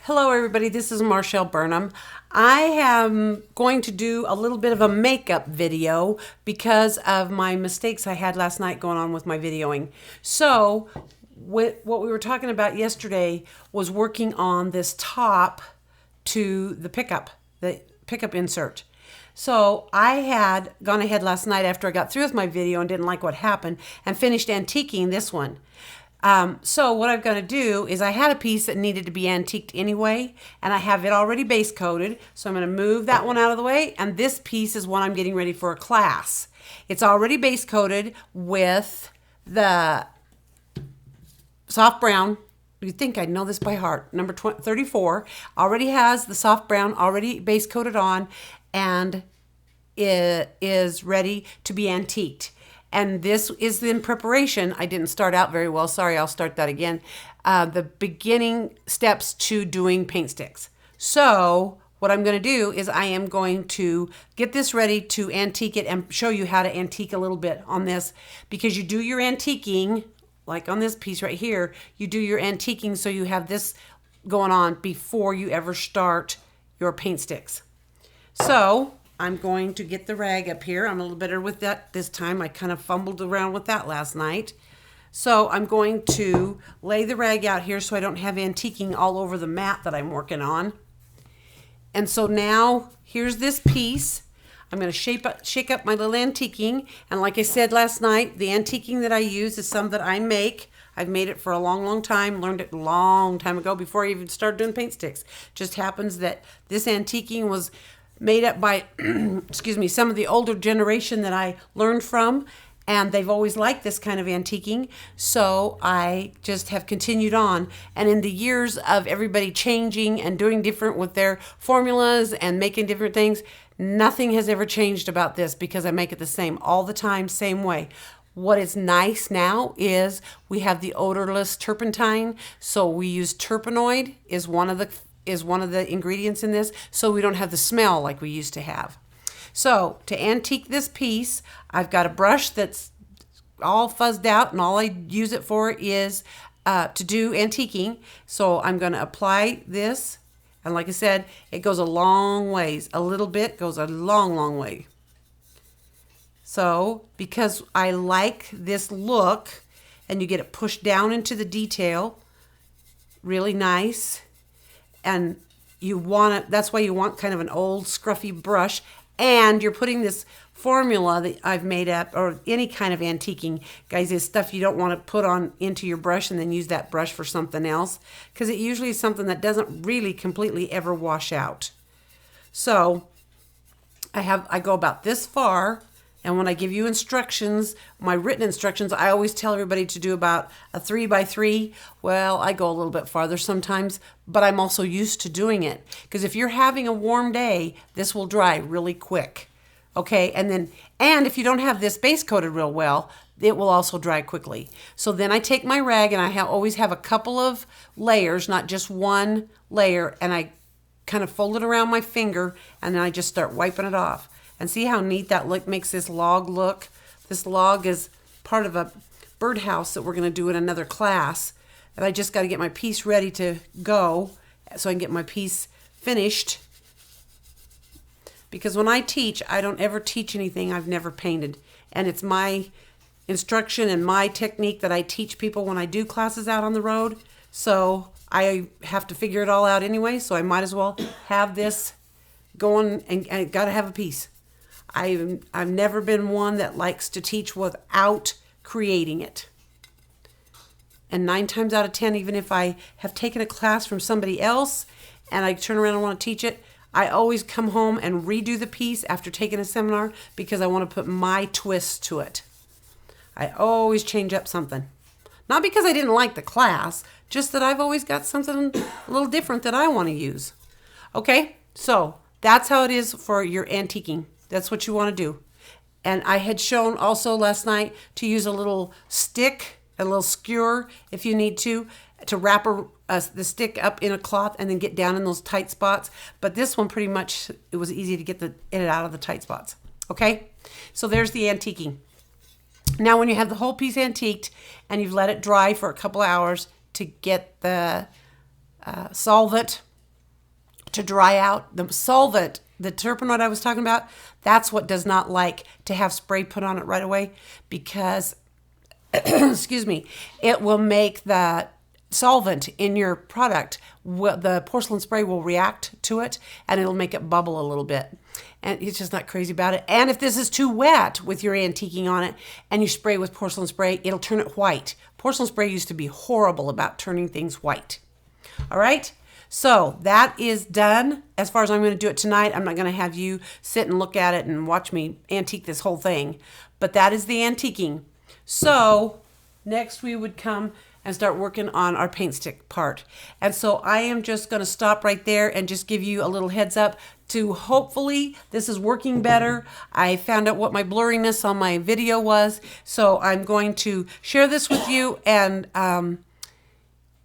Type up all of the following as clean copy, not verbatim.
Hello everybody, this is Marshall Burnham. I am going to do a little bit of a makeup video because of my mistakes I had last night going on with my videoing. So what we were talking about yesterday was working on this top to the pickup insert. So I had gone ahead last night after I got through with my video and didn't like what happened and finished antiquing this one. So what I'm going to do is I had a piece that needed to be antiqued anyway, and I have it already base coated. So I'm going to move that one out of the way, and this piece is one I'm getting ready for a class. It's already base coated with the soft brown. You'd think I'd know this by heart. Number 34 already has the soft brown already base coated on, and it is ready to be antiqued. And this is in preparation. I didn't start out very well. Sorry, I'll start that again. The beginning steps to doing paint sticks. So what I'm going to do is I am going to get this ready to antique it and show you how to antique a little bit on this, because you do your antiquing, like on this piece right here, you do your antiquing so you have this going on before you ever start your paint sticks. So I'm going to get the rag up here. I'm a little better with that this time. I kind of fumbled around with that last night. So I'm going to lay the rag out here so I don't have antiquing all over the mat that I'm working on. And so now here's this piece. I'm going to shake up my little antiquing. And like I said last night, the antiquing that I use is some that I make. I've made it for a long, long time. Learned it a long time ago before I even started doing paint sticks. Just happens that this antiquing was made up by, excuse me, some of the older generation that I learned from, and they've always liked this kind of antiquing, so I just have continued on. And in the years of everybody changing and doing different with their formulas and making different things, nothing has ever changed about this because I make it the same all the time, same way. What is nice now is we have the odorless turpentine, so we use terpenoid is one of the ingredients in this, so we don't have the smell like we used to have. So to antique this piece, I've got a brush that's all fuzzed out, and all I use it for is to do antiquing. So I'm going to apply this, and like I said, it goes a long ways. A little bit goes a long, long way. So because I like this look, and you get it pushed down into the detail, really nice. And you want it, that's why you want kind of an old scruffy brush, and you're putting this formula that I've made up, or any kind of antiquing, guys, is stuff you don't want to put on into your brush and then use that brush for something else, because it usually is something that doesn't really completely ever wash out. So I go about this far. And when I give you instructions, my written instructions, I always tell everybody to do about a 3x3. Well, I go a little bit farther sometimes, but I'm also used to doing it. Because if you're having a warm day, this will dry really quick. Okay, and if you don't have this base coated real well, it will also dry quickly. So then I take my rag, and I always have a couple of layers, not just one layer, and I kind of fold it around my finger, and then I just start wiping it off. And see how neat that look makes this log look? This log is part of a birdhouse that we're going to do in another class. And I just got to get my piece ready to go so I can get my piece finished. Because when I teach, I don't ever teach anything I've never painted. And it's my instruction and my technique that I teach people when I do classes out on the road. So I have to figure it all out anyway, so I might as well have this going, and I got to have a piece. I've never been one that likes to teach without creating it. And 9 times out of 10, even if I have taken a class from somebody else and I turn around and want to teach it, I always come home and redo the piece after taking a seminar, because I want to put my twist to it. I always change up something. Not because I didn't like the class, just that I've always got something a little different that I want to use. Okay, so that's how it is for your antiquing. That's what you want to do. And I had shown also last night to use a little stick, a little skewer if you need to wrap the stick up in a cloth and then get down in those tight spots. But this one, pretty much, it was easy to get it out of the tight spots. Okay, so there's the antiquing. Now when you have the whole piece antiqued and you've let it dry for a couple of hours to get the solvent to dry out. The solvent, the turpenoid I was talking about, that's what does not like to have spray put on it right away, because excuse me, it will make the solvent in your product, the porcelain spray will react to it and it'll make it bubble a little bit. And it's just not crazy about it. And if this is too wet with your antiquing on it and you spray with porcelain spray, it'll turn it white. Porcelain spray used to be horrible about turning things white. All right, so that is done. As far as I'm going to do it tonight, I'm not going to have you sit and look at it and watch me antique this whole thing, but that is the antiquing. So next we would come and start working on our paint stick part. And so I am just going to stop right there and just give you a little heads up to hopefully this is working better. I found out what my blurriness on my video was, so I'm going to share this with you, and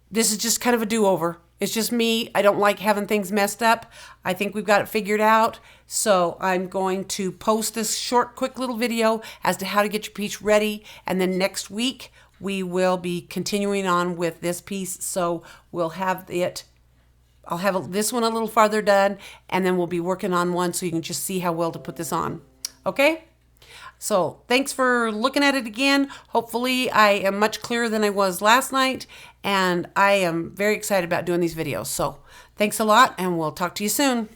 this is just kind of a do-over. It's just me. I don't like having things messed up. I think we've got it figured out. So I'm going to post this short, quick little video as to how to get your piece ready. And then next week, we will be continuing on with this piece. So we'll have it, I'll have this one a little farther done, and then we'll be working on one so you can just see how well to put this on. Okay? So thanks for looking at it again. Hopefully I am much clearer than I was last night, and I am very excited about doing these videos. So thanks a lot, and we'll talk to you soon.